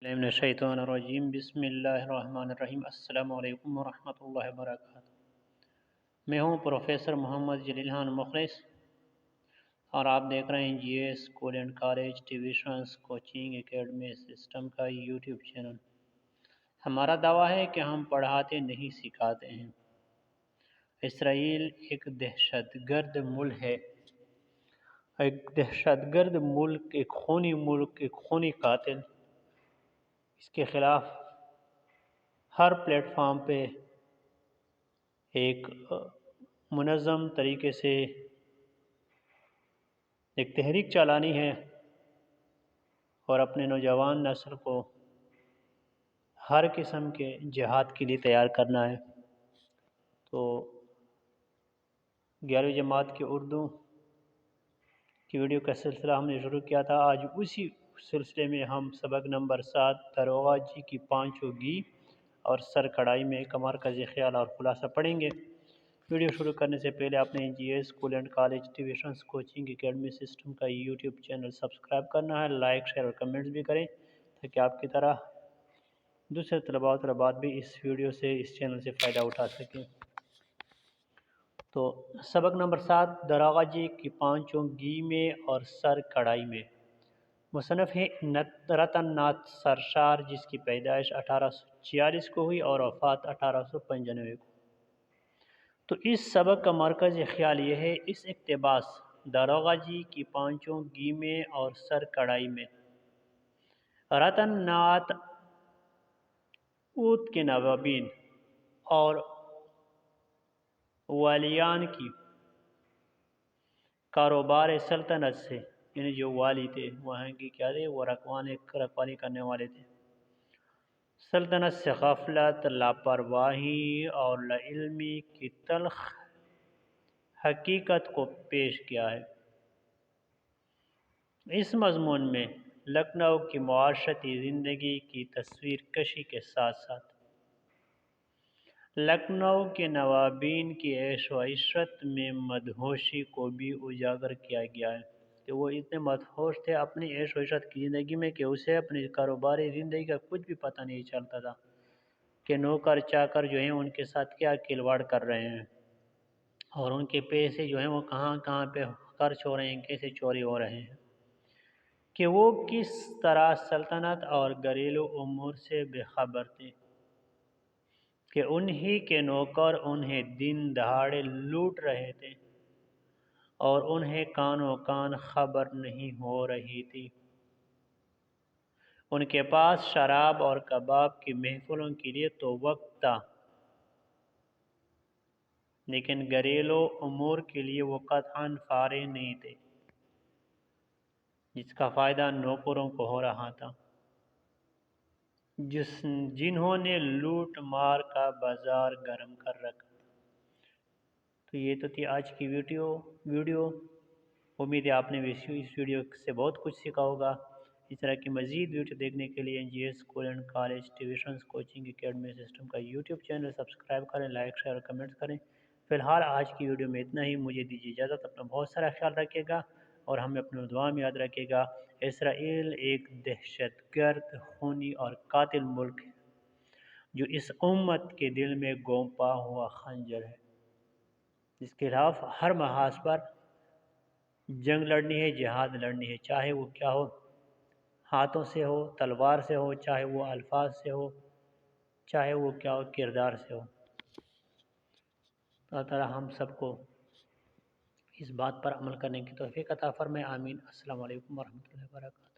मिनश्शैतानिर्रजीम बिस्मिल्लाहिर्रहमानिर्रहीम अस्सलामु अलैकुम वरहमतुल्लाहि वबरकातुहू। मैं हूँ प्रोफेसर मोहम्मद जलील खान मुखलिस और आप देख रहे हैं GS school and college tuitions coaching academy system का यूट्यूब चैनल। हमारा दावा है कि हम पढ़ाते नहीं सिखाते हैं। इसराइल एक दहशतगर्द मुल्क है, एक दहशतगर्द मुल्क, एक खूनी कातिल। इसके ख़िलाफ़ हर प्लेटफॉर्म पे एक मुनज़्ज़म तरीके से एक तहरीक चलानी है और अपने नौजवान नस्ल को हर किस्म के जिहाद के लिए तैयार करना है। तो 11वीं जमात की उर्दू की वीडियो का सिलसिला हमने शुरू किया था। आज उसी सिलसिले में हम सबक नंबर 7 दरोगा जी की पांचोगी और सर कढ़ाई में एक मरकज़ी ख्याल और खुलासा पढ़ेंगे। वीडियो शुरू करने से पहले आपने GS school and college tuitions coaching academy system का यूट्यूब चैनल सब्सक्राइब करना है। लाइक शेयर और कमेंट्स भी करें ताकि आपकी तरह दूसरे तलबा और तलबात भी इस वीडियो से, इस चैनल से फ़ायदा उठा सकें। तो सबक नंबर 7 दरोगा जी की पांचोगी में और सर कढ़ाई में। मुसन्निफ़ है रतन नाथ सरशार, जिसकी पैदाइश 1846 को हुई और वफ़ात 1895 को। तो इस सबक का मरकज़ी ख़्याल ये है, इस इक़्तिबास दरोगा जी की पांचोगी में और सर कढ़ाई में रतन नाथ ऊत के नवाबीन और वालियान की कारोबार सल्तनत से, यानी जो वाली थे वहाँ की क्या थे, वो रखवाली करने वाले थे, सल्तनत से गफलत, लापरवाही और लाइल्मी की तल्ख़ हकीकत को पेश किया है। इस मज़मून में लखनऊ की मुआशरती ज़िंदगी की तस्वीर कशी के साथ साथ लखनऊ के नवाबीन की ऐश व इशरत में मदहोशी को भी उजागर किया गया है कि वो इतने मदहोश थे अपनी ऐश व इशरत की ज़िंदगी में कि उसे अपनी कारोबारी ज़िंदगी का कुछ भी पता नहीं चलता था कि नौकर चाकर जो हैं उनके साथ क्या खिलवाड़ कर रहे हैं और उनके पैसे जो हैं वो कहाँ कहाँ पे खर्च हो रहे हैं, कैसे चोरी हो रहे हैं, कि वो किस तरह सल्तनत और घरेलू उमूर से बेखबर थे, कि उन्हीं के नौकर उन्हें दिन दहाड़े लूट रहे थे और उन्हें कानो कान खबर नहीं हो रही थी। उनके पास शराब और कबाब की महफिलों के लिए तो वक्त था, लेकिन घरेलू उमूर के लिए वो कतई फारे नहीं थे, जिसका फ़ायदा नौकरों को हो रहा था जिन्होंने लूट मार का बाजार गर्म कर रखा था। तो ये तो थी आज की वीडियो। उम्मीद है आपने इस वीडियो से बहुत कुछ सीखा होगा। इस तरह की मज़ीद वीडियो देखने के लिए GS school and college tuitions coaching academy system का यूट्यूब चैनल सब्सक्राइब करें, लाइक शेयर और कमेंट्स करें। फ़िलहाल आज की वीडियो में इतना ही। मुझे दीजिए इजाज़त। अपना बहुत सारा ख्याल रखिएगा और हमें अपने दुआ में याद रखिएगा। इसराइल एक दहशतगर्द, खूनी और कातिल मुल्क है जो इस उम्मत के दिल में गोंपा हुआ खंजर है, जिसके खिलाफ हर महाज पर जंग लड़नी है, जिहाद लड़नी है, चाहे वो क्या हो, हाथों से हो, तलवार से हो, चाहे वो अल्फाज से हो, चाहे वो क्या हो, किरदार से हो। अल्लाह ताला हम सबको इस बात पर अमल करने की तौफीक अता फरमाए। आमीन। अस्सलामु अलैकुम वरहमतुल्लाहि वबरकातुहू।